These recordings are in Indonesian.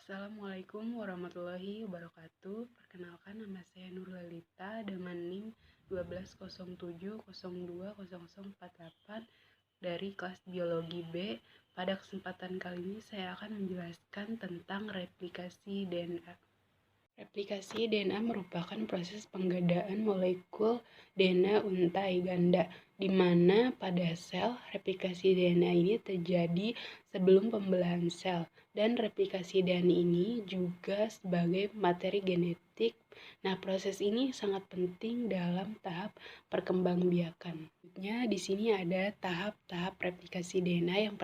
Assalamualaikum warahmatullahi wabarakatuh. Perkenalkan, nama saya Nurlalita dengan NIM 1207020048 dari kelas Biologi B. Pada kesempatan kali ini saya akan menjelaskan tentang replikasi DNA. Replikasi DNA merupakan proses penggadaan molekul DNA untai ganda, di mana pada sel replikasi DNA ini terjadi sebelum pembelahan sel, dan replikasi DNA ini juga sebagai materi genetik. Nah, proses ini sangat penting dalam tahap perkembangbiakan. Di sini ada tahap-tahap replikasi DNA. Yang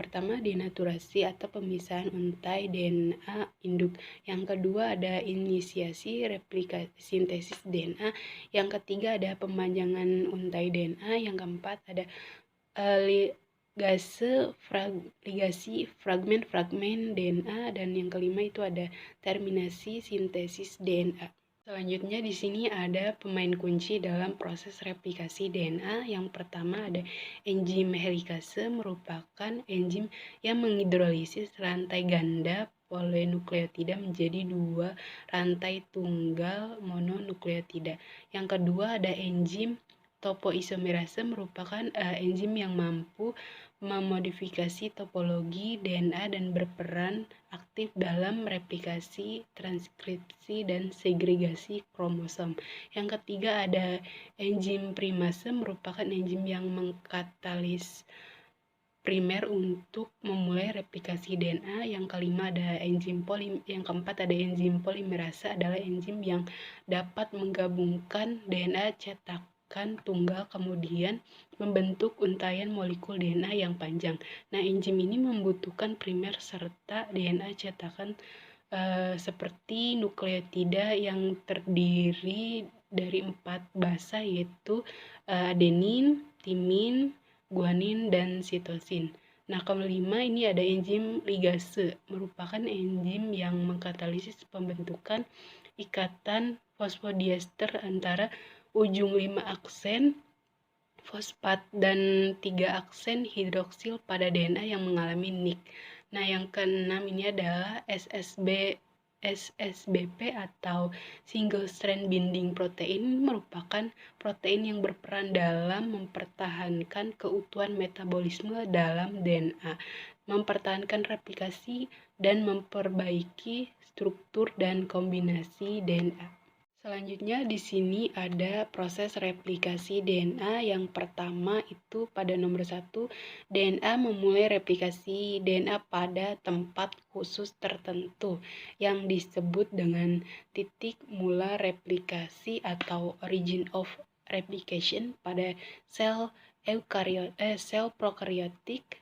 pertama denaturasi atau pemisahan untai DNA induk. Yang kedua ada inisiasi replikasi sintesis DNA. Yang ketiga ada pemanjangan untai DNA. Yang keempat ada ligasi fragmen-fragmen DNA, dan yang kelima itu ada terminasi sintesis DNA. Selanjutnya di sini ada pemain kunci dalam proses replikasi DNA. Yang pertama ada enzim helikase, merupakan enzim yang menghidrolisis rantai ganda polinukleotida menjadi dua rantai tunggal mononukleotida. Yang kedua ada enzim topoisomerase, merupakan enzim yang mampu memodifikasi topologi DNA dan berperan aktif dalam replikasi, transkripsi, dan segregasi kromosom. Yang ketiga ada enzim primase, merupakan enzim yang mengkatalis primer untuk memulai replikasi DNA. Yang kelima ada yang keempat ada enzim polimerase, adalah enzim yang dapat menggabungkan DNA cetakan tunggal kemudian membentuk untaian molekul DNA yang panjang. Nah, enzim ini membutuhkan primer serta DNA cetakan seperti nukleotida yang terdiri dari 4 basa, yaitu adenin, timin, guanin, dan sitosin. Nah, kelima ini ada enzim ligase, merupakan enzim yang mengkatalisis pembentukan ikatan fosfodiester antara ujung 5 aksen fosfat dan 3 aksen hidroksil pada DNA yang mengalami nik. Nah, yang keenam ini adalah SSBP atau single strand binding protein, merupakan protein yang berperan dalam mempertahankan keutuhan metabolisme dalam DNA, mempertahankan replikasi, dan memperbaiki struktur dan kombinasi DNA. Selanjutnya di sini ada proses replikasi DNA. Yang pertama itu pada nomor 1, DNA memulai replikasi DNA pada tempat khusus tertentu yang disebut dengan titik mula replikasi atau origin of replication pada sel prokaryotik.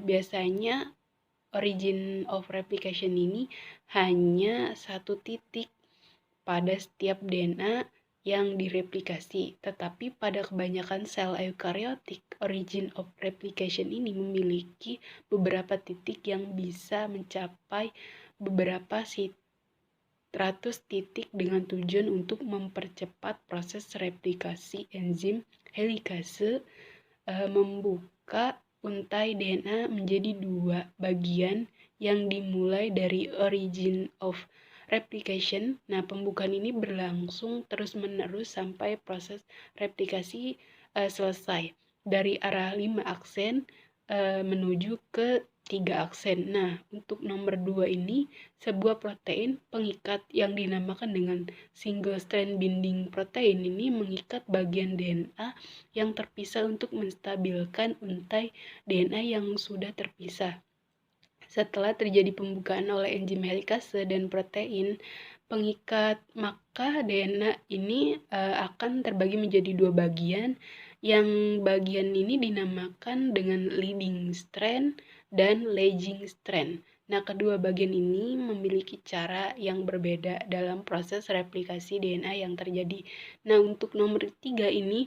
Biasanya origin of replication ini hanya satu titik pada setiap DNA yang direplikasi, tetapi pada kebanyakan sel eukariotik, origin of replication ini memiliki beberapa titik yang bisa mencapai beberapa ratus titik dengan tujuan untuk mempercepat proses replikasi. Enzim helikase membuka untai DNA menjadi 2 bagian yang dimulai dari origin of replication. Nah, pembukaan ini berlangsung terus-menerus sampai proses replikasi selesai dari arah 5 aksen menuju ke 3 aksen. Nah, untuk nomor 2 ini sebuah protein pengikat yang dinamakan dengan single strand binding protein ini mengikat bagian DNA yang terpisah untuk menstabilkan untai DNA yang sudah terpisah. Setelah terjadi pembukaan oleh enzim helikase dan protein pengikat, maka DNA ini akan terbagi menjadi 2 bagian, yang bagian ini dinamakan dengan leading strand dan lagging strand. Nah, kedua bagian ini memiliki cara yang berbeda dalam proses replikasi DNA yang terjadi. Nah, untuk nomor 3 ini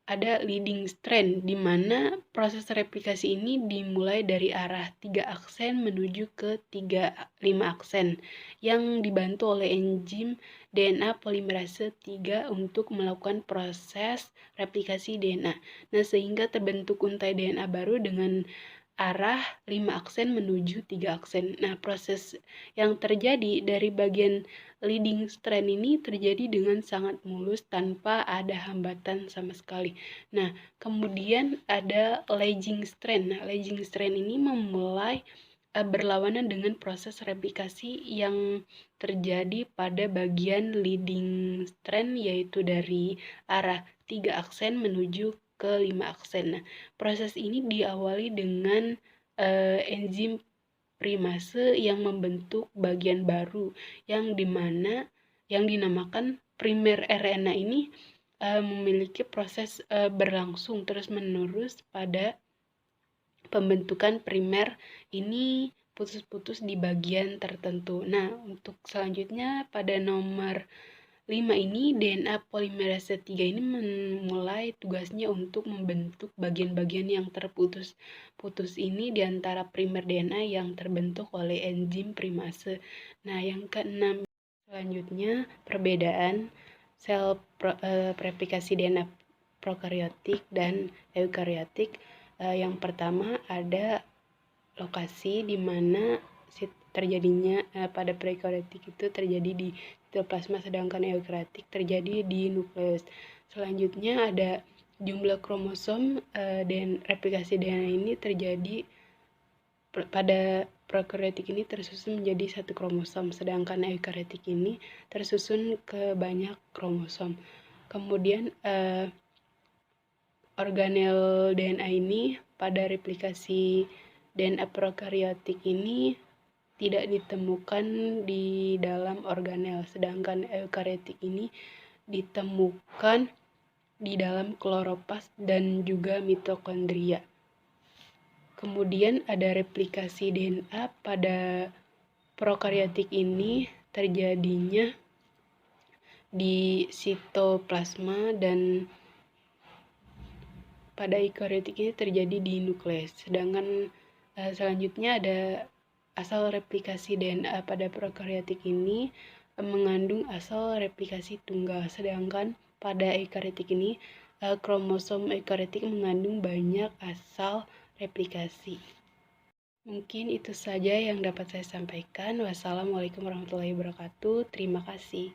ada leading strand, di mana proses replikasi ini dimulai dari arah 3 aksen menuju ke 5 aksen yang dibantu oleh enzim DNA polimerase 3 untuk melakukan proses replikasi DNA. Nah, sehingga terbentuk untai DNA baru dengan arah 5 aksen menuju 3 aksen. Nah, proses yang terjadi dari bagian leading strand ini terjadi dengan sangat mulus tanpa ada hambatan sama sekali. Nah, kemudian ada lagging strand. Nah, lagging strand ini memulai berlawanan dengan proses replikasi yang terjadi pada bagian leading strand, yaitu dari arah 3 aksen menuju ke 5 aksen. Nah, proses ini diawali dengan enzim primase yang membentuk bagian baru yang dinamakan primer RNA ini memiliki proses berlangsung terus-menerus pada pembentukan primer ini putus-putus di bagian tertentu. Nah, untuk selanjutnya pada nomor 5 ini DNA polimerase 3 ini memulai tugasnya untuk membentuk bagian-bagian yang terputus-putus ini di antara primer DNA yang terbentuk oleh enzim primase. Nah, yang keenam selanjutnya perbedaan sel replikasi DNA prokariotik dan eukariotik. Yang pertama ada lokasi di mana terjadinya pada prekariotik itu terjadi di sitoplasma, sedangkan eukariotik terjadi di nukleus. Selanjutnya ada jumlah kromosom dan replikasi DNA ini terjadi pada prokariotik ini tersusun menjadi satu kromosom, sedangkan eukariotik ini tersusun ke banyak kromosom. Kemudian organel DNA ini pada replikasi DNA prokariotik ini tidak ditemukan di dalam organel, sedangkan eukariotik ini ditemukan di dalam kloroplas dan juga mitokondria. Kemudian ada replikasi DNA pada prokariotik ini terjadinya di sitoplasma dan pada eukariotik ini terjadi di nukleus. Sedangkan selanjutnya ada asal replikasi DNA pada prokariotik ini mengandung asal replikasi tunggal, sedangkan pada eukariotik ini kromosom eukariotik mengandung banyak asal replikasi. Mungkin itu saja yang dapat saya sampaikan. Wassalamualaikum warahmatullahi wabarakatuh. Terima kasih.